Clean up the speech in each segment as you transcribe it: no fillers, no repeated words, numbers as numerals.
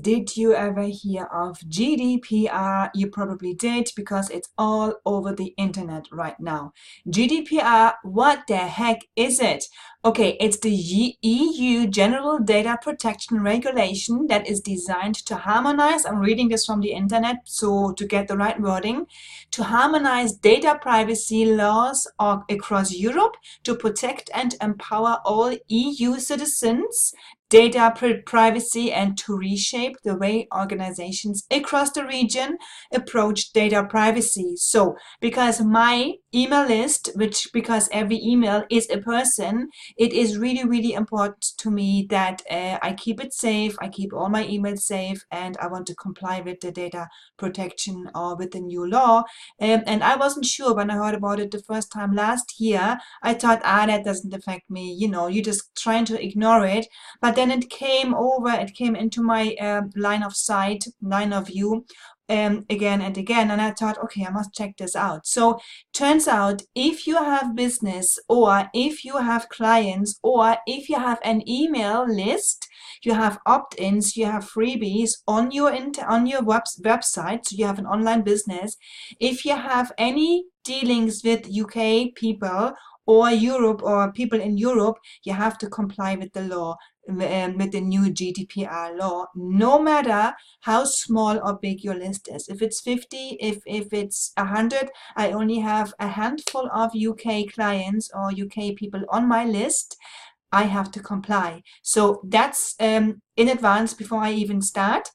Did you ever hear of GDPR? You probably did because it's all over the internet right now. GDPR, what the heck is it? Okay, it's the EU General Data Protection Regulation that is designed to harmonize, I'm reading this from the internet, so to get the right wording, to harmonize data privacy laws across Europe to protect and empower all EU citizens data privacy and to reshape the way organizations across the region approach data privacy. So because my email list, because every email is a person, it is really, really important to me that I keep it safe, I keep all my emails safe, and I want to comply with the data protection or with the new law. And I wasn't sure when I heard about it the first time last year. I thought, that doesn't affect me, you're just trying to ignore it. But then it came into my line of sight, line of view, again and again, and I thought, okay, I must check this out. So turns out, if you have business, or if you have clients, or if you have an email list, you have opt-ins, you have freebies on your website, so you have an online business. If you have any dealings with UK people or Europe, or people in Europe, you have to comply with the law, with the new GDPR law, no matter how small or big your list is. If it's 50, if it's 100, I only have a handful of UK clients or UK people on my list. I have to comply. So that's in advance before I even start.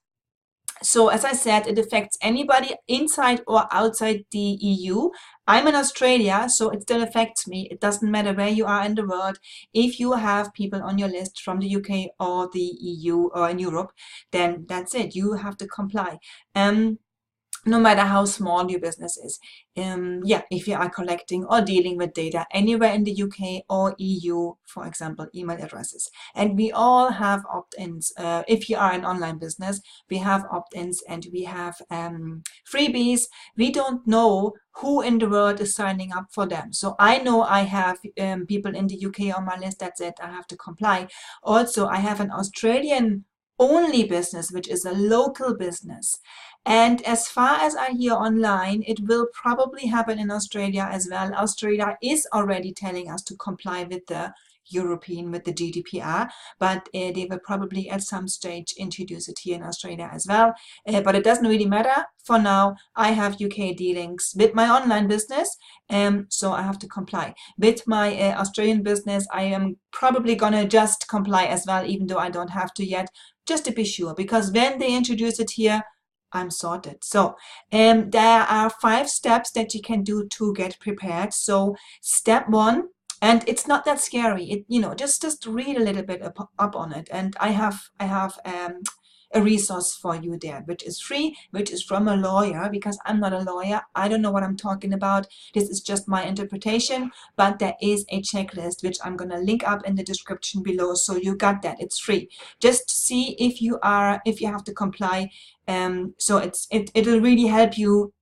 So as I said, it affects anybody inside or outside the EU. I'm in Australia, so it still affects me. It doesn't matter where you are in the world. If you have people on your list from the UK or the EU or in Europe, then that's it. You have to comply. No matter how small your business is. Yeah, if you are collecting or dealing with data anywhere in the UK or EU, for example, email addresses. And we all have opt-ins. If you are an online business, we have opt-ins and we have freebies. We don't know who in the world is signing up for them. So I know I have people in the UK on my list. That's it. I have to comply. Also, I have an Australian only business, which is a local business. And as far as I hear online, it will probably happen in Australia as well. Australia is already telling us to comply with the European, with the GDPR, but they will probably at some stage introduce it here in Australia as well. But it doesn't really matter. For now, I have UK dealings with my online business, so I have to comply. With my Australian business, I am probably gonna just comply as well, even though I don't have to yet, just to be sure, because when they introduce it here, I'm sorted. So there are 5 steps that you can do to get prepared. So step 1, and it's not that scary. Just read a little bit up on it. And I have a resource for you there, which is free, which is from a lawyer, because I'm not a lawyer. I don't know what I'm talking about. This is just my interpretation, but there is a checklist, which I'm going to link up in the description below. So you got that. It's free. Just see if you have to comply. So it'll really help you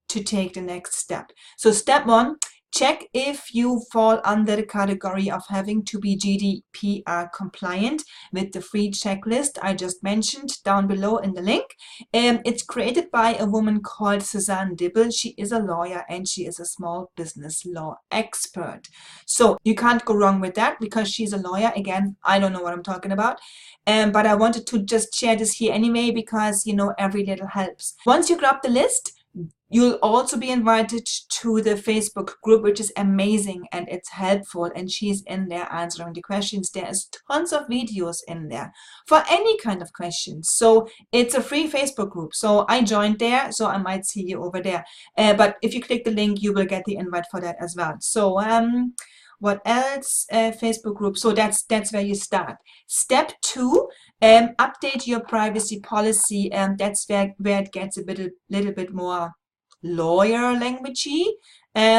to take the next step. So step 1, check if you fall under the category of having to be GDPR compliant with the free checklist I just mentioned down below in the link. It's created by a woman called Suzanne Dibble. She is a lawyer and she is a small business law expert. So you can't go wrong with that because she's a lawyer. Again, I don't know what I'm talking about. But I wanted to just share this here anyway because, every little helps. Once you grab the list, you'll also be invited to the Facebook group, which is amazing and it's helpful. And she's in there answering the questions. There is tons of videos in there for any kind of questions. So it's a free Facebook group. So I joined there, so I might see you over there. But if you click the link, you will get the invite for that as well. So what else? Facebook group. So that's where you start. Step 2, update your privacy policy. That's where it gets a little bit more lawyer languagey,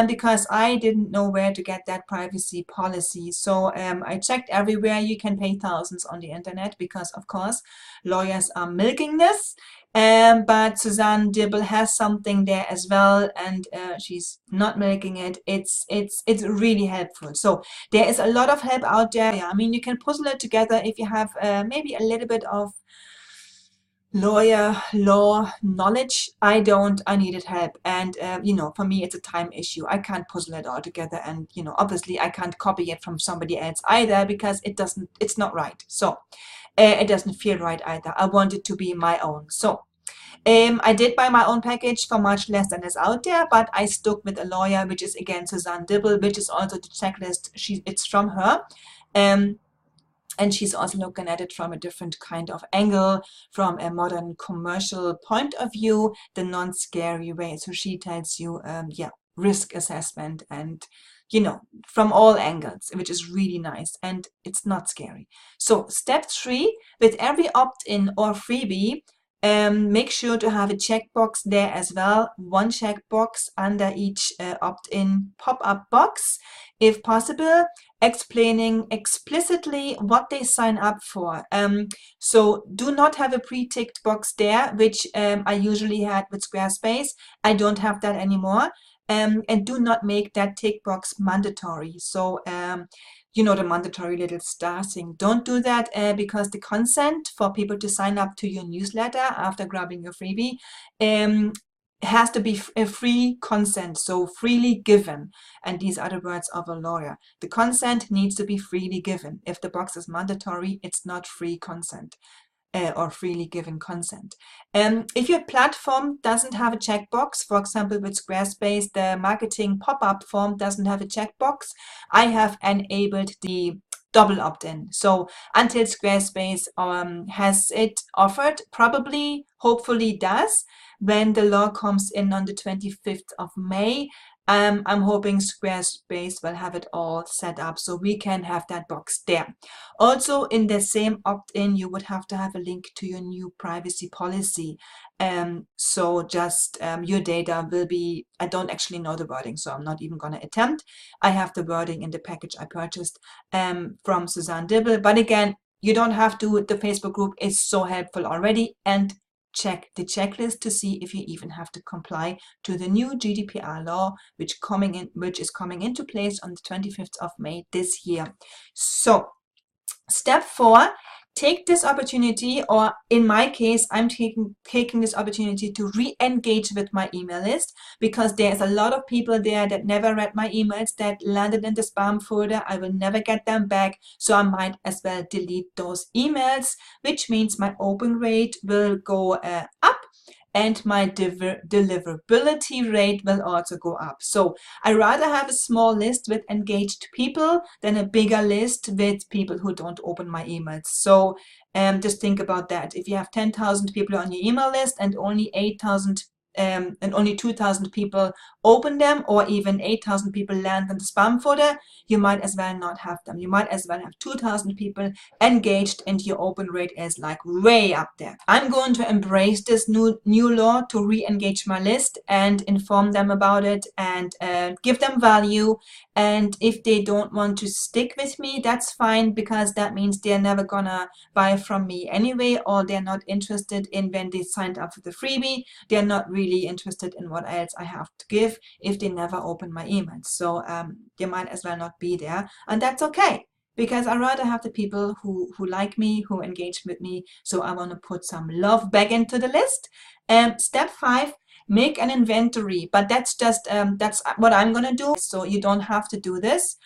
because I didn't know where to get that privacy policy. So I checked everywhere. You can pay thousands on the internet because, of course, lawyers are milking this. But Suzanne Dibble has something there as well, and she's not milking it. It's really helpful. So there is a lot of help out there. I mean, you can puzzle it together if you have maybe a little bit of lawyer law knowledge. I needed help, and for me it's a time issue. I can't puzzle it all together, and obviously I can't copy it from somebody else either, because it's not right. So it doesn't feel right either. I want it to be my own. So I did buy my own package for much less than is out there, but I stuck with a lawyer, which is again Suzanne Dibble, which is also the checklist. It's from her. Um, and she's also looking at it from a different kind of angle, from a modern commercial point of view, the non-scary way. So she tells you, risk assessment and, from all angles, which is really nice, and it's not scary. So step 3, with every opt-in or freebie, make sure to have a checkbox there as well, one checkbox under each opt-in pop-up box, if possible, explaining explicitly what they sign up for. So do not have a pre-ticked box there, which I usually had with Squarespace. I don't have that anymore. And do not make that tick box mandatory. So the mandatory little star thing. Don't do that, because the consent for people to sign up to your newsletter after grabbing your freebie has to be a free consent, so freely given. And these are the words of a lawyer. The consent needs to be freely given. If the box is mandatory, it's not free consent. Or freely given consent. If your platform doesn't have a checkbox, for example, with Squarespace, the marketing pop-up form doesn't have a checkbox, I have enabled the double opt-in. So until Squarespace has it offered, probably, hopefully does, when the law comes in on the 25th of May, I'm hoping Squarespace will have it all set up so we can have that box there. Also, in the same opt-in, you would have to have a link to your new privacy policy. So just your data will be, I don't actually know the wording, so I'm not even going to attempt. I have the wording in the package I purchased from Suzanne Dibble. But again, you don't have to. The Facebook group is so helpful already. And check the checklist to see if you even have to comply to the new GDPR law, which is coming into place on the 25th of May this year. So step 4, take this opportunity, or in my case, I'm taking this opportunity to re-engage with my email list, because there's a lot of people there that never read my emails, that landed in the spam folder. I will never get them back, so I might as well delete those emails, which means my open rate will go up, and my deliverability rate will also go up. So I rather have a small list with engaged people than a bigger list with people who don't open my emails. So just think about that. If you have 10,000 people on your email list and only 8,000 and only 2,000 people open them, or even 8,000 people land in the spam folder, you might as well not have them. You might as well have 2,000 people engaged, and your open rate is like way up there. I'm going to embrace this new law to re-engage my list and inform them about it, and give them value. And if they don't want to stick with me, that's fine, because that means they're never gonna buy from me anyway, or they're not interested in, when they signed up for the freebie, they're not really interested in what else I have to give if they never open my emails. So they might as well not be there, and that's okay, because I rather have the people who like me, who engage with me. So I want to put some love back into the list. Step 5, make an inventory, but that's just that's what I'm gonna do, so you don't have to do this.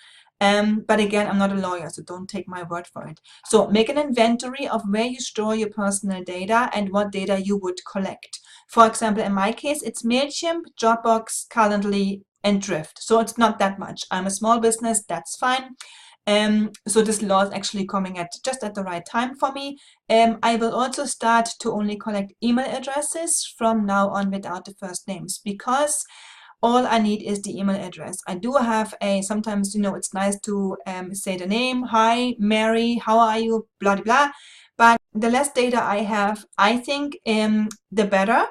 But again, I'm not a lawyer, so don't take my word for it. So make an inventory of where you store your personal data and what data you would collect. For example, in my case, it's MailChimp, Dropbox, Calendly, and Drift. So it's not that much. I'm a small business, that's fine. So this law is actually coming just at the right time for me. I will also start to only collect email addresses from now on without the first names, because all I need is the email address. I do have sometimes, it's nice to say the name, hi, Mary, how are you, blah, blah, blah. But the less data I have, I think, the better,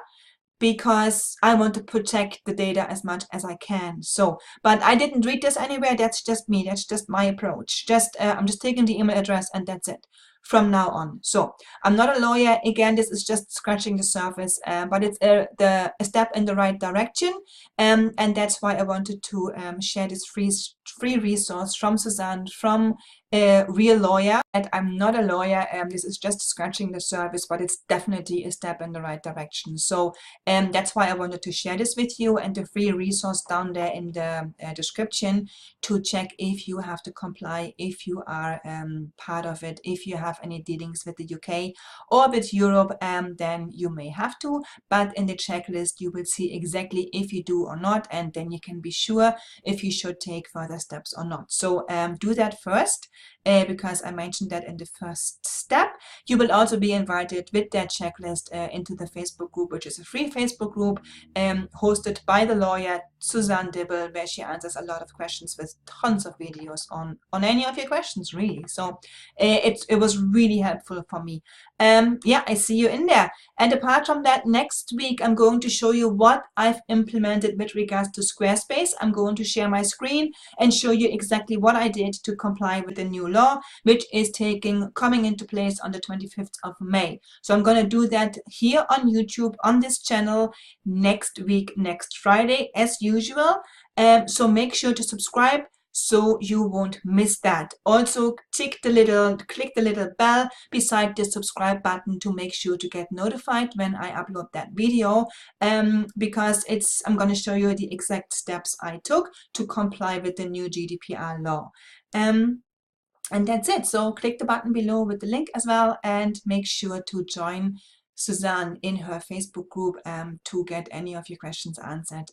because I want to protect the data as much as I can. So, but I didn't read this anywhere. That's just me. That's just my approach. I'm just taking the email address, and that's it from now on. So I'm not a lawyer. Again, this is just scratching the surface, but it's a step in the right direction. And that's why I wanted to share this free free resource from Suzanne, from a real lawyer. And I'm not a lawyer, this is just scratching the surface, but it's definitely a step in the right direction. So that's why I wanted to share this with you, and the free resource down there in the description to check if you have to comply, if you are part of it, if you have any dealings with the UK or with Europe, then you may have to, but in the checklist you will see exactly if you do or not, and then you can be sure if you should take further steps or not. So do that first, because I mentioned that in the first step. You will also be invited with that checklist into the Facebook group, which is a free Facebook group hosted by the lawyer Suzanne Dibble, where she answers a lot of questions with tons of videos on any of your questions, really. So it was really helpful for me. Yeah, I see you in there. And apart from that, next week I'm going to show you what I've implemented with regards to Squarespace. I'm going to share my screen and show you exactly what I did to comply with the new law, which is coming into place on the 25th of May. So I'm going to do that here on YouTube on this channel next week, next Friday, as usual. So make sure to subscribe so you won't miss that. Also click the little bell beside the subscribe button to make sure to get notified when I upload that video, because I'm going to show you the exact steps I took to comply with the new GDPR law. And that's it. So click the button below with the link as well, and make sure to join Suzanne in her Facebook group to get any of your questions answered.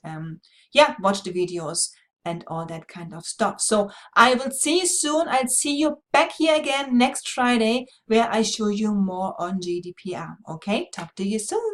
Yeah, watch the videos and all that kind of stuff. So I will see you soon. I'll see you back here again next Friday, where I show you more on GDPR. Okay, talk to you soon.